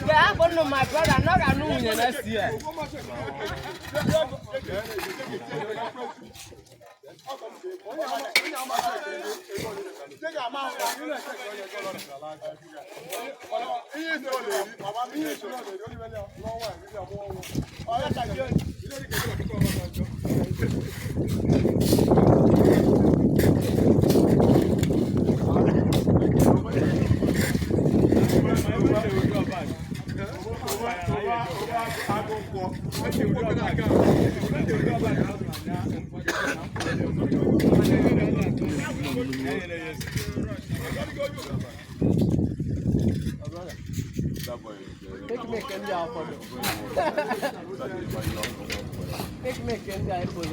Yeah, but no, my brother, not a noon next year. Make him down for Make him down for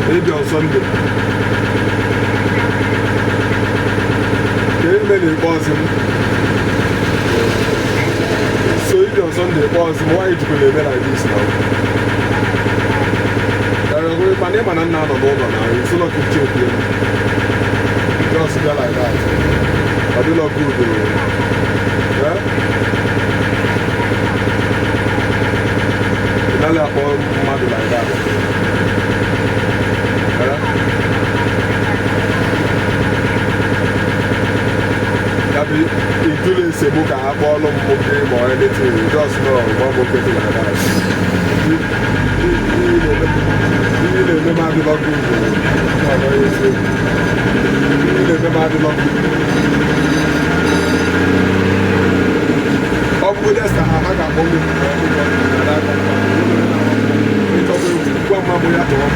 Maybe on Sunday. Many boss him. So if on Sunday boss him, why you could live like this now? My name and now the over now. It's not to check him. Just go like that. I do not good. Yeah? nsogbu ka ha kpọọlụ m nwoke ma ọ anything just know gba nwoke dị na that ihe na-eme m adịlọ gị ugwu ihe na-eme m adịlọ gị ọ bụgo desta ha ha ga-akpọ m ịchọkwa egwu gwa mma m ya tọrọ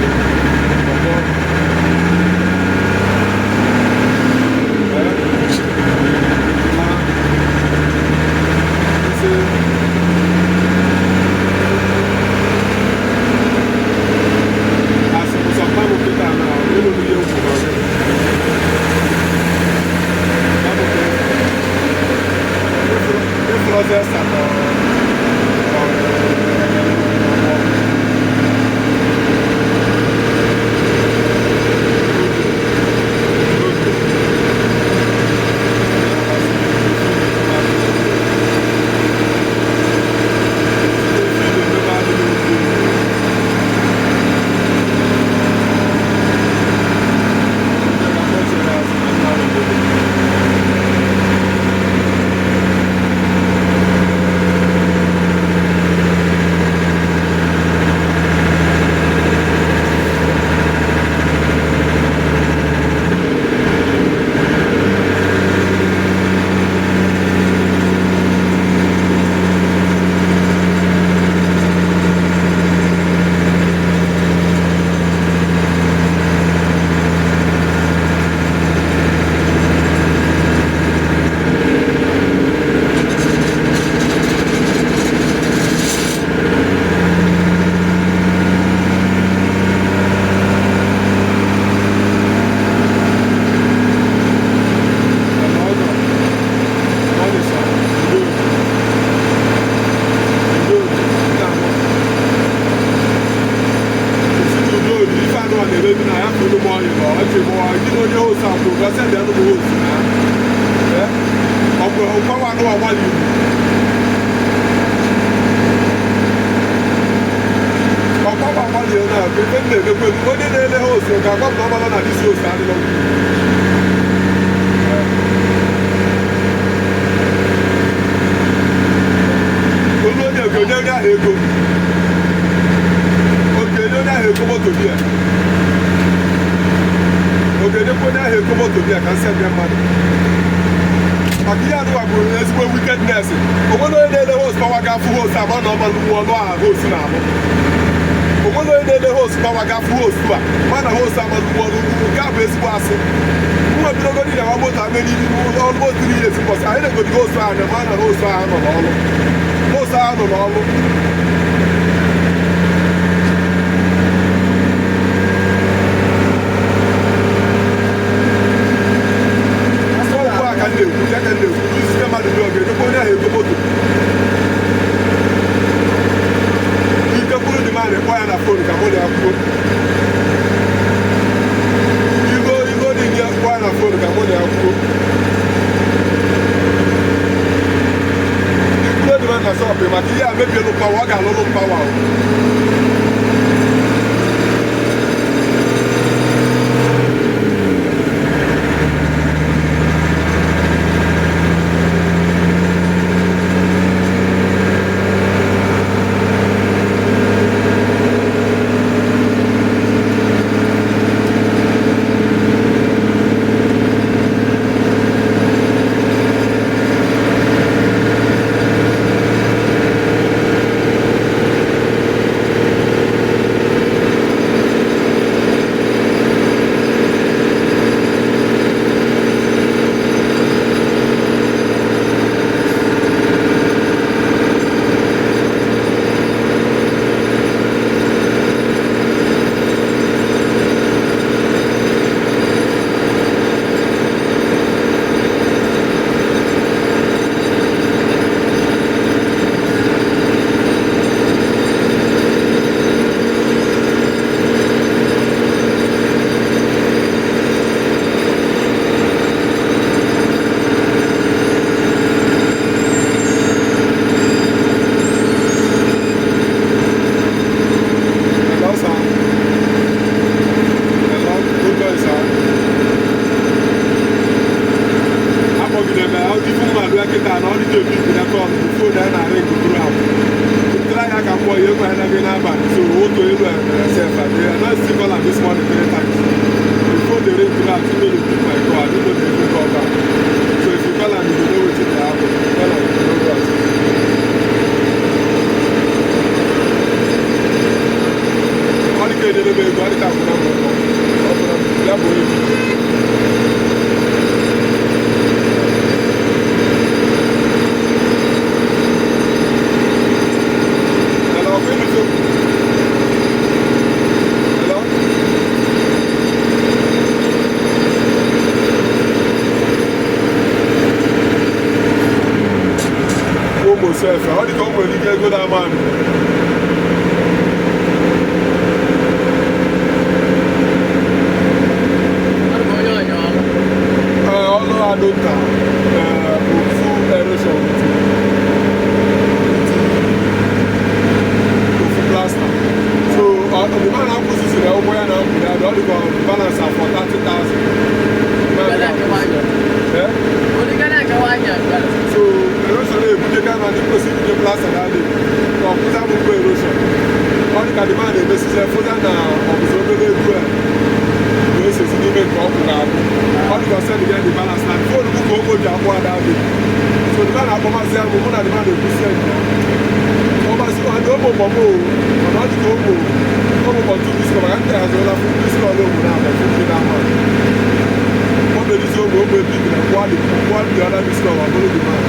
boy, you might have been about so what do you do yourself? And they are not still call this morning 3 times. Before they reach that, you know the people I call, you know they will call back. So if you call them, you know what you have. Call them, you know what. All the kids, they will go, all the time, they are going. Self, how do you come when you get good at man? Although I don't have full erosion, full plaster. So, the man I put this in the open and I don't balance for 30,000. So, erosion is good. You can proceed to plaster that day. So, put up erosion. All the demand is necessary for that now. Observable good. This is the make up now. All the concern again the balance now. For the book over the aqua that day. So, the man I come and say, I'm going to demand a percent. Over so I don't know Bobo. I'm not the Bobo. Come over to this command as well as this call over now. What the result will be big and what the other discover. I'm going to demand.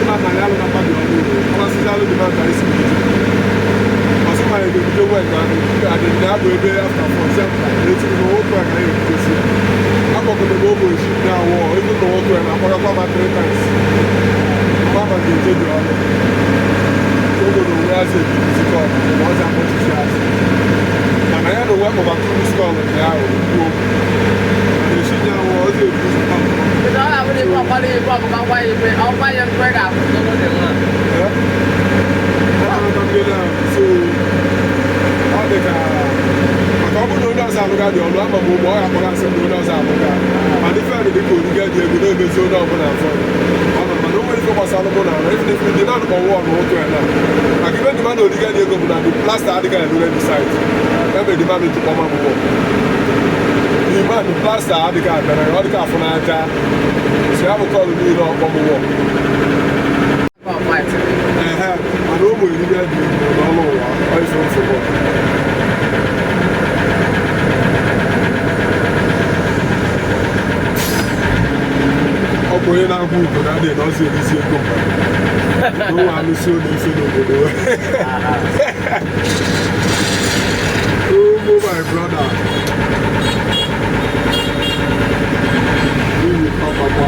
Man, I don't know about the other. I'm still the man that is in it. As I do the work, I didn't have a day after for example. It's in the whole work I have to see. I'm not going to go with you now, or even the whole work. I'm going to come back 3 times. I'm going to take the other. So, I'm going to wear the physical. Once I'm going to see us. And I had to work over 2 school in the hour. And the shit now was a physical. So, all the couple of those are the only one who are going to send those out. And if I did go to get the good so down for them. Nobody from Salomon, even if we did not go on, I give the man who get the good and the plaster article and do the site. Remember the man to come up with. The man, the plaster article, and I already got from Aja. So I have a call to do it on the walk. I know we get the normal one. I saw for ọkùnrin náà kú ìtọ́jà dé náà sí èdè sí ẹ̀kọ́ ló wà ní sí òní sí òdòdó oh my brother really papa.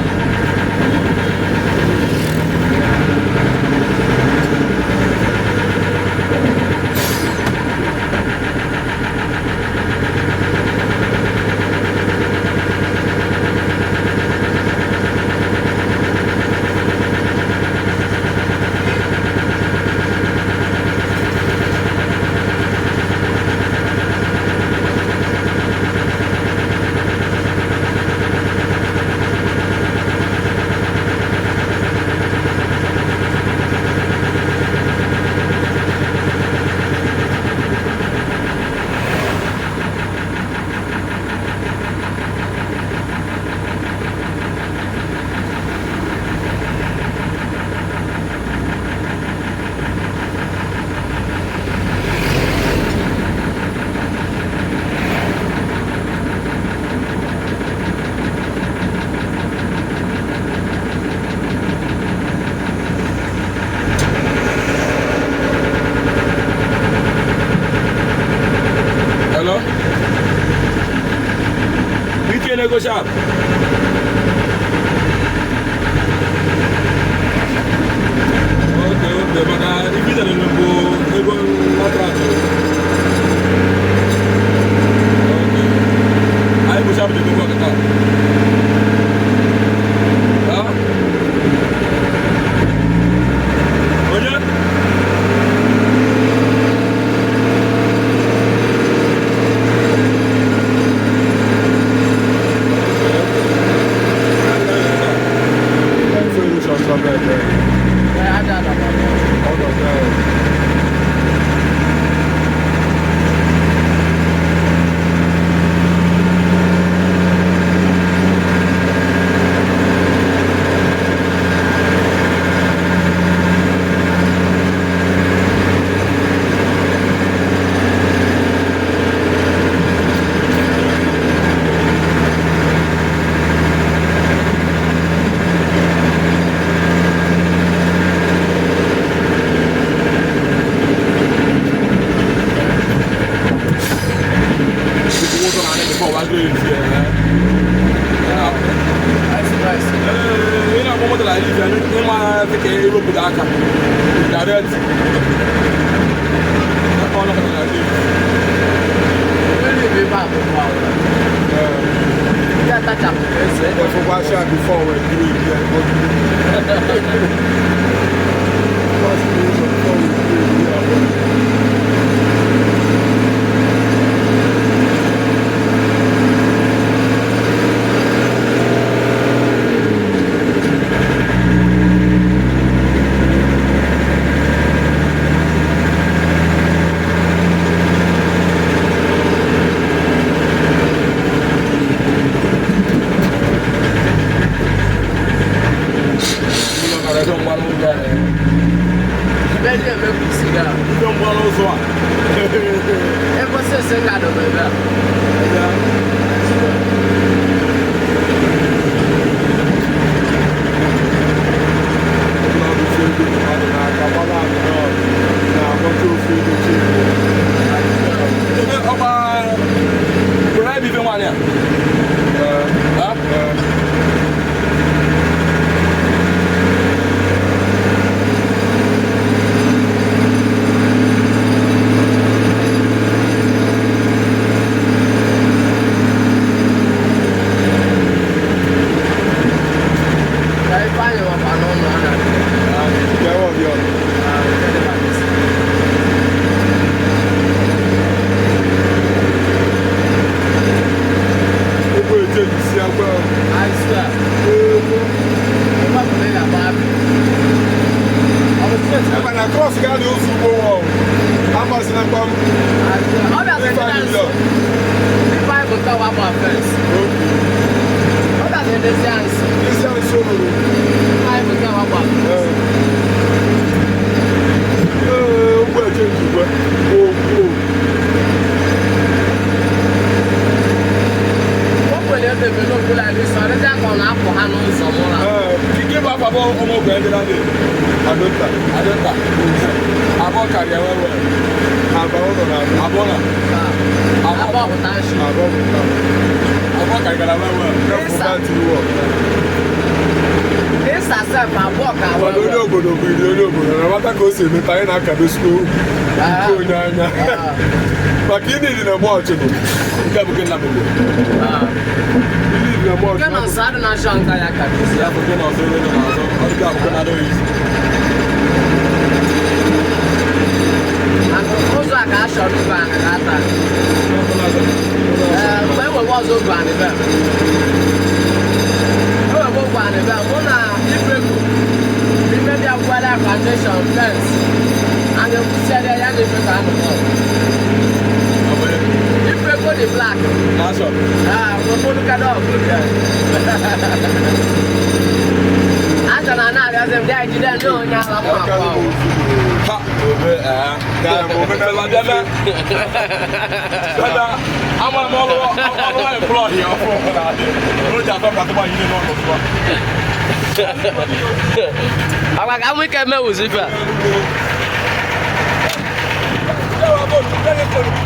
Negotiar. Ok, ma divide nel nego contratto. Ok. Hai possiamo di come sta? Ah? Oye? one. Ever since I got over there. I'm going to